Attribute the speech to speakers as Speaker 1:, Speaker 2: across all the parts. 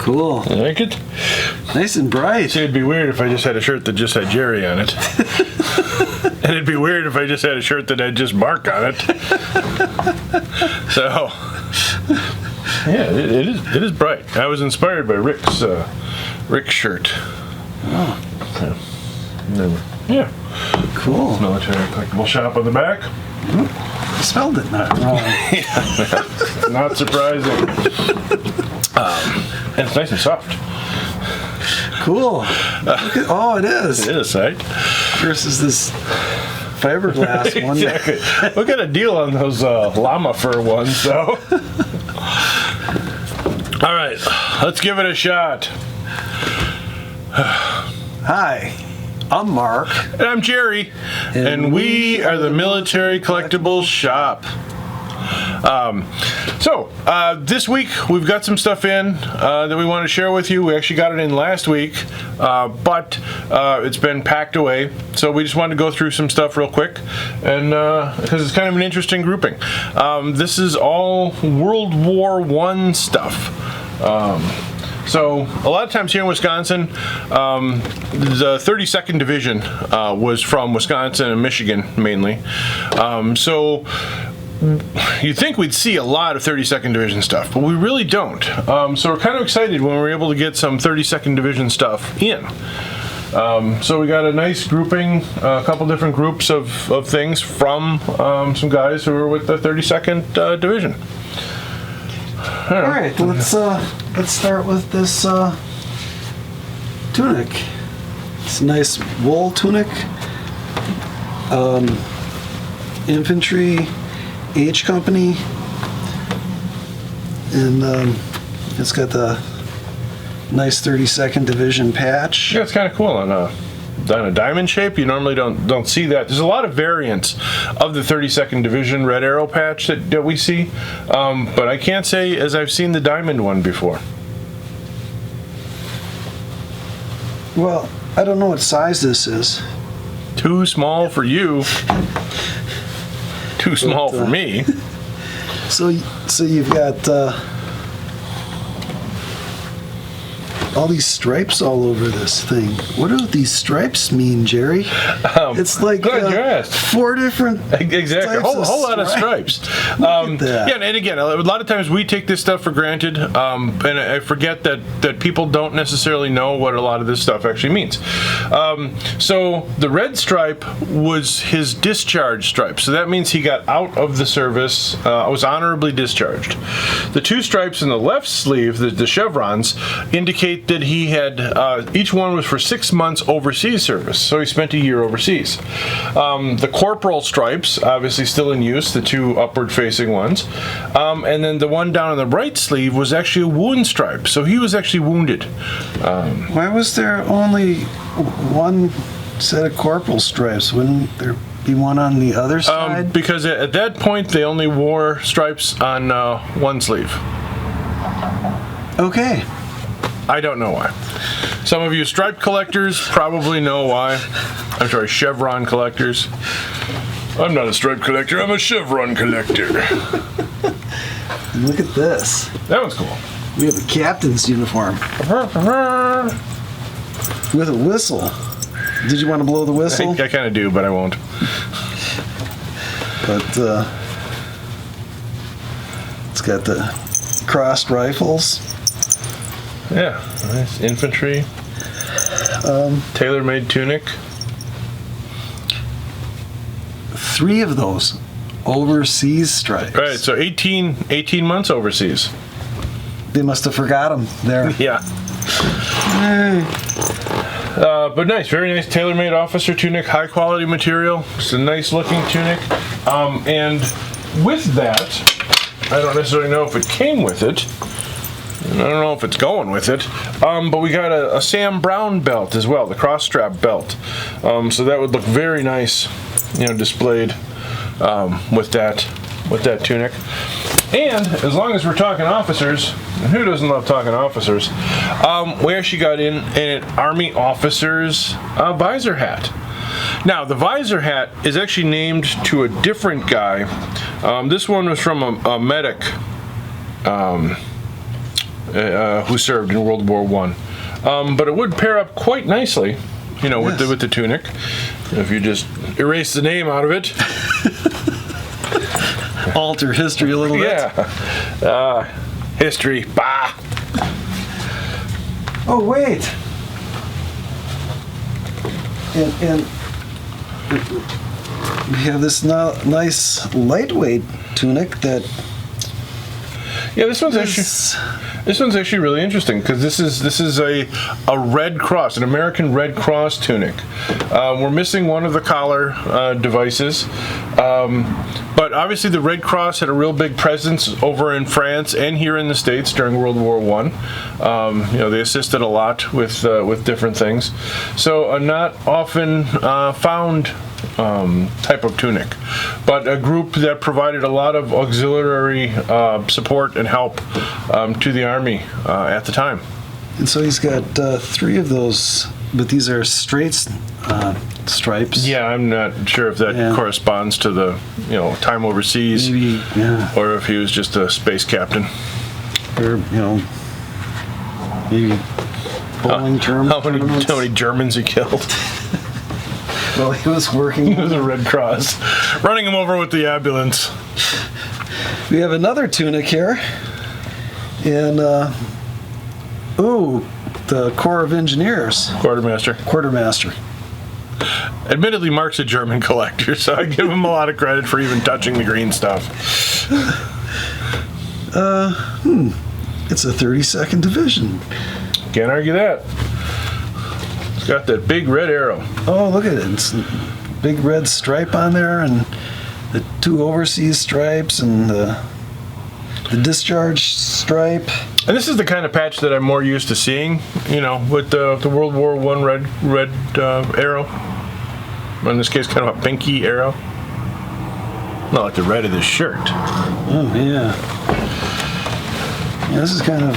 Speaker 1: Cool.
Speaker 2: You like it?
Speaker 1: Nice and bright.
Speaker 2: See, it'd be weird if I just had a shirt that just had Jerry on it. And it'd be weird if I just had a shirt that had just Mark on it. So, yeah, it is bright. I was inspired by Rick's shirt.
Speaker 1: Oh.
Speaker 2: Yeah.
Speaker 1: Cool.
Speaker 2: Military collectible shop on the back.
Speaker 1: I spelled it not wrong.
Speaker 2: Yeah, not surprising. And it's nice and soft.
Speaker 1: Cool. Oh, it is.
Speaker 2: It is, right?
Speaker 1: Versus this fiberglass one.
Speaker 2: Exactly. We got a deal on those llama fur ones, though. All right, let's give it a shot.
Speaker 1: Hi, I'm Mark.
Speaker 2: And I'm Jerry. And we are the Military Collectibles Shop. So, this week we've got some stuff in that we want to share with you. We actually got it in last week, but it's been packed away. So we just wanted to go through some stuff real quick, and because it's kind of an interesting grouping. This is all World War I stuff. So a lot of times here in Wisconsin, the 32nd Division was from Wisconsin and Michigan mainly. So you'd think we'd see a lot of 32nd Division stuff, but we really don't. So we're kind of excited when we're able to get some 32nd Division stuff in. So we got a nice grouping, a couple different groups of things from some guys who were with the 32nd Division.
Speaker 1: All right, let's start with this tunic. It's a nice wool tunic, infantry H company, and it's got the nice 32nd Division patch.
Speaker 2: Yeah, it's kind of cool on a diamond shape. You normally don't see that. There's a lot of variants of the 32nd Division red arrow patch that we see, but I can't say as I've seen the diamond one before.
Speaker 1: Well, I don't know what size this is.
Speaker 2: Too small for you. Too small for me.
Speaker 1: So you've got all these stripes all over this thing. What do these stripes mean, Jerry? It's like
Speaker 2: glad you asked.
Speaker 1: 4 different
Speaker 2: exactly, a whole lot of stripes. Yeah, and again, a lot of times we take this stuff for granted, and I forget that people don't necessarily know what a lot of this stuff actually means. So the red stripe was his discharge stripe, so that means he got out of the service, was honorably discharged. The 2 stripes in the left sleeve, the chevrons, indicate that he had, each one was for 6 months overseas service, so he spent a year overseas. The corporal stripes, obviously still in use, the 2 upward facing ones, and then the one down on the right sleeve was actually a wound stripe, so he was actually wounded.
Speaker 1: Why was there only one set of corporal stripes? Wouldn't there be one on the other side?
Speaker 2: Because at that point they only wore stripes on one sleeve.
Speaker 1: Okay.
Speaker 2: I don't know why. Some of you stripe collectors probably know why. I'm sorry, chevron collectors. I'm not a stripe collector, I'm a chevron collector.
Speaker 1: Look at this.
Speaker 2: That one's cool.
Speaker 1: We have a captain's uniform. With a whistle. Did you want to blow the whistle?
Speaker 2: I kind of do, but I won't.
Speaker 1: But it's got the crossed rifles.
Speaker 2: Yeah, nice infantry. Tailor-made tunic.
Speaker 1: 3 of those overseas stripes.
Speaker 2: Right, so 18 months overseas.
Speaker 1: They must have forgot them there.
Speaker 2: Yeah. But nice, very nice tailor-made officer tunic, high quality material. It's a nice looking tunic. And with that, I don't necessarily know if it came with it. I don't know if it's going with it, but we got a Sam Brown belt as well, the cross strap belt. So that would look very nice, displayed with that tunic. And as long as we're talking officers, and who doesn't love talking officers? We actually got in an Army officer's visor hat. Now the visor hat is actually named to a different guy. This one was from a medic. who served in World War One. But it would pair up quite nicely, with the tunic. If you just erase the name out of it.
Speaker 1: Alter history a little bit.
Speaker 2: Yeah. History. Bah.
Speaker 1: Oh, wait. And we have this nice lightweight tunic that
Speaker 2: Yeah, this one's actually really interesting because this is a Red Cross, an American Red Cross tunic. We're missing one of the collar devices, but obviously the Red Cross had a real big presence over in France and here in the States during World War One. They assisted a lot with different things, so a not often found type of tunic, but a group that provided a lot of auxiliary support and help to the Army at the time.
Speaker 1: And so he's got 3 of those, but these are straight stripes.
Speaker 2: Yeah, I'm not sure if that corresponds to the time overseas,
Speaker 1: Maybe,
Speaker 2: or if he was just a space captain.
Speaker 1: Or maybe bowling term.
Speaker 2: How many Germans he killed?
Speaker 1: Well, he was working.
Speaker 2: He was a Red Cross, running him over with the ambulance.
Speaker 1: We have another tunic here, and the Corps of Engineers.
Speaker 2: Quartermaster. Admittedly, Mark's a German collector, so I give him a lot of credit for even touching the green stuff.
Speaker 1: It's a 32nd Division.
Speaker 2: Can't argue that. It's got that big red arrow.
Speaker 1: Oh, look at it. It's a big red stripe on there, and the 2 overseas stripes, and the discharge stripe.
Speaker 2: And this is the kind of patch that I'm more used to seeing, with the World War I red arrow. In this case, kind of a pinky arrow. Not like the red of this shirt.
Speaker 1: Oh, yeah. Yeah, this is kind of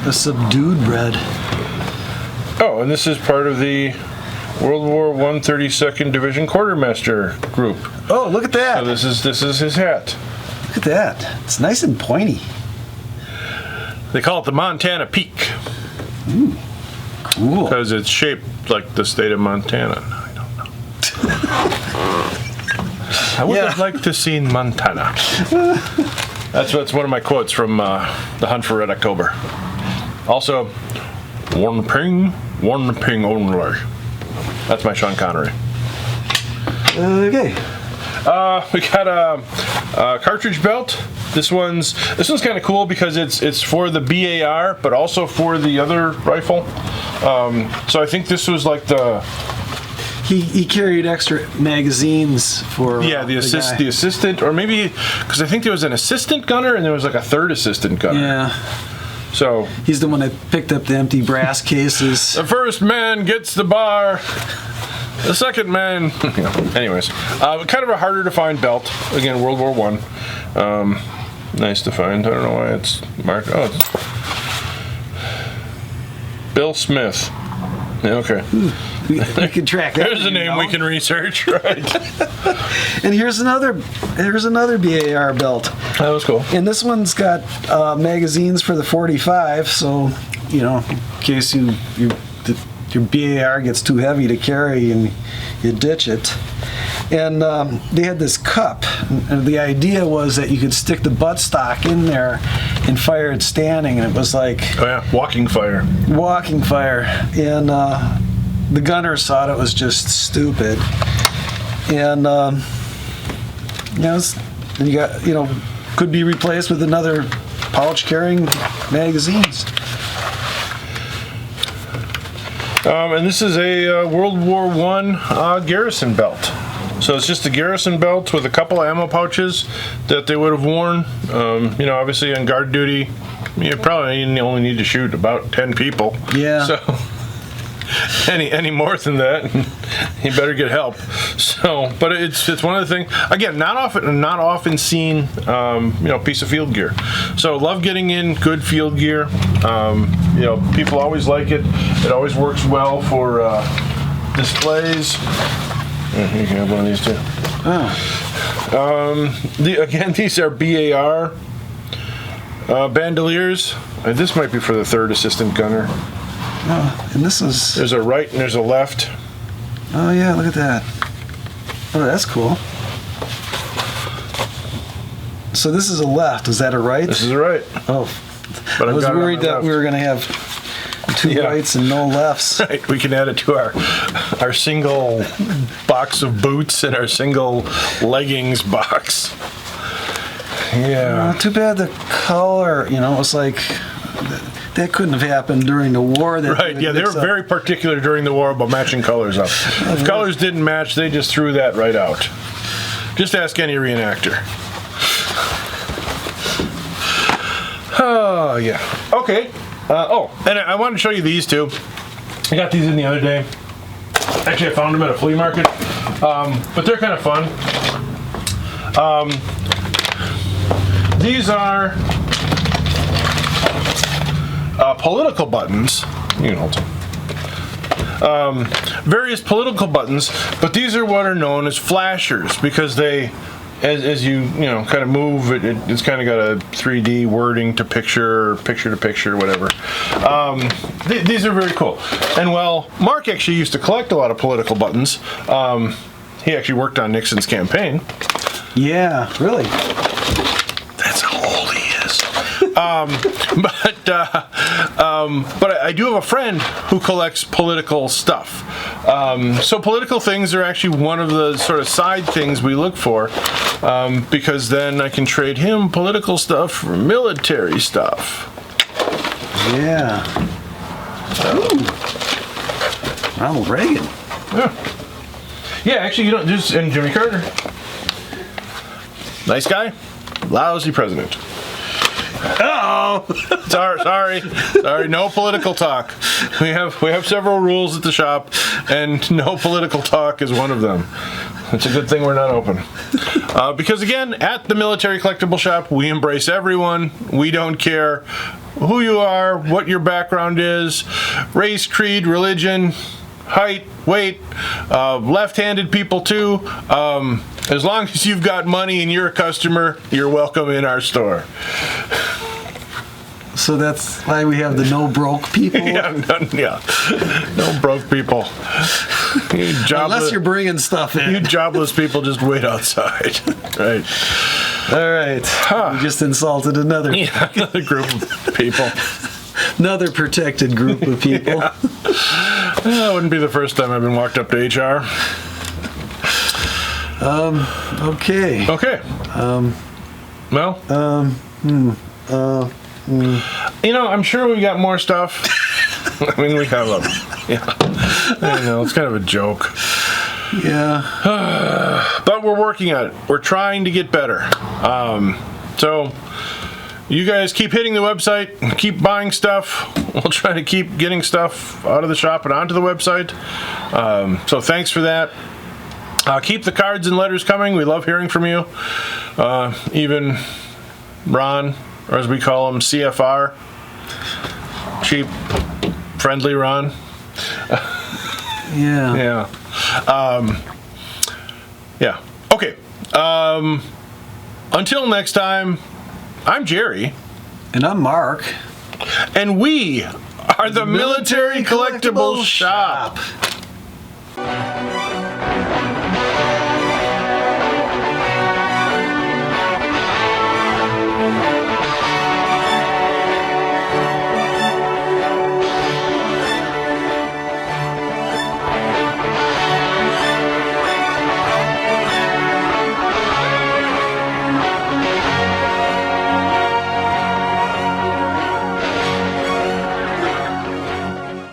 Speaker 1: a subdued red.
Speaker 2: Oh, and this is part of the World War I 32nd Division Quartermaster group.
Speaker 1: Oh, look at that.
Speaker 2: So this is his hat.
Speaker 1: Look at that. It's nice and pointy.
Speaker 2: They call it the Montana Peak.
Speaker 1: Ooh, cool.
Speaker 2: Because it's shaped like the state of Montana. I don't know. I would have liked to see Montana. That's one of my quotes from The Hunt for Red October. Also, one ping only. That's my Sean Connery.
Speaker 1: Okay.
Speaker 2: We got a cartridge belt. This one's kind of cool because it's for the BAR, but also for the other rifle. So I think this was like the.
Speaker 1: He carried extra magazines for
Speaker 2: the assistant, or maybe because I think there was an assistant gunner and there was like a third assistant gunner.
Speaker 1: Yeah.
Speaker 2: So
Speaker 1: he's the one that picked up the empty brass cases.
Speaker 2: The first man gets the bar. The second man. Anyways, kind of a harder to find belt. Again, World War I. Nice to find. I don't know why it's marked. Oh, it's Bill Smith. Yeah, okay.
Speaker 1: We can track that.
Speaker 2: There's a name we can research, right?
Speaker 1: And here's another BAR belt.
Speaker 2: That was cool.
Speaker 1: And this one's got magazines for the 45, so in case your BAR gets too heavy to carry and you ditch it. And they had this cup, and the idea was that you could stick the buttstock in there and fire it standing, and it was like
Speaker 2: walking fire.
Speaker 1: And the gunners thought it was just stupid. And and you got could be replaced with another pouch carrying magazines.
Speaker 2: And this is a World War I garrison belt. So it's just a garrison belt with a couple of ammo pouches that they would have worn. Obviously on guard duty, you probably only need to shoot about 10 people.
Speaker 1: Yeah.
Speaker 2: So any more than that, you better get help. So, but it's one of the things. Again, not often seen. Piece of field gear. So love getting in good field gear. People always like it. It always works well for displays. You can have one of these too.
Speaker 1: Oh.
Speaker 2: Again, these are BAR bandoliers. This might be for the third assistant gunner.
Speaker 1: And this is...
Speaker 2: There's a right and there's a left.
Speaker 1: Oh, yeah, look at that. Oh, that's cool. So this is a left. Is that a right?
Speaker 2: This is a right.
Speaker 1: Oh.
Speaker 2: But
Speaker 1: I was worried that we were going to have two rights and no lefts.
Speaker 2: Right, we can add it to our single box of boots and our single leggings box. Yeah.
Speaker 1: Too bad the color, it's like that couldn't have happened during the war.
Speaker 2: Right, yeah, they were very particular during the war about matching colors up. If colors didn't match, they just threw that right out. Just ask any reenactor. Oh, yeah. Okay. And I wanted to show you these two. I got these in the other day. Actually, I found them at a flea market. But they're kind of fun. These are political buttons. You can hold them. Various political buttons, but these are what are known as flashers because they, as you kind of move, it's kind of got a 3D wording to picture to picture, whatever. These are very cool. And well, Mark actually used to collect a lot of political buttons. He actually worked on Nixon's campaign.
Speaker 1: Yeah, really.
Speaker 2: That's how old he is. But I do have a friend who collects political stuff. So political things are actually one of the sort of side things we look for, because then I can trade him political stuff for military stuff.
Speaker 1: Yeah. Ooh. Ronald Reagan.
Speaker 2: Yeah, actually, and Jimmy Carter. Nice guy, lousy president.
Speaker 1: Oh,
Speaker 2: sorry, no political talk. We have several rules at the shop, and no political talk is one of them. It's a good thing we're not open. Because again, at the Military Collectible Shop, we embrace everyone. We don't care who you are, what your background is, race, creed, religion, height, weight, left-handed people too. As long as you've got money and you're a customer, you're welcome in our store.
Speaker 1: So that's why we have the no broke people?
Speaker 2: No broke people.
Speaker 1: Unless you're bringing stuff in.
Speaker 2: You jobless people just wait outside. Right.
Speaker 1: All right. We just insulted another
Speaker 2: group of people.
Speaker 1: Another protected group of people.
Speaker 2: That wouldn't be the first time I've been walked up to HR.
Speaker 1: Okay.
Speaker 2: Okay. I'm sure we got more stuff. I mean, we have I know, it's kind of a joke.
Speaker 1: Yeah.
Speaker 2: But we're working at it. We're trying to get better. So you guys keep hitting the website, keep buying stuff. We'll try to keep getting stuff out of the shop and onto the website. So thanks for that. Keep the cards and letters coming. We love hearing from you. Even Ron, or as we call him, CFR. Cheap, friendly Ron.
Speaker 1: Yeah.
Speaker 2: Yeah. Okay. Until next time, I'm Jerry.
Speaker 1: And I'm Mark.
Speaker 2: And we are the Military Collectibles Shop.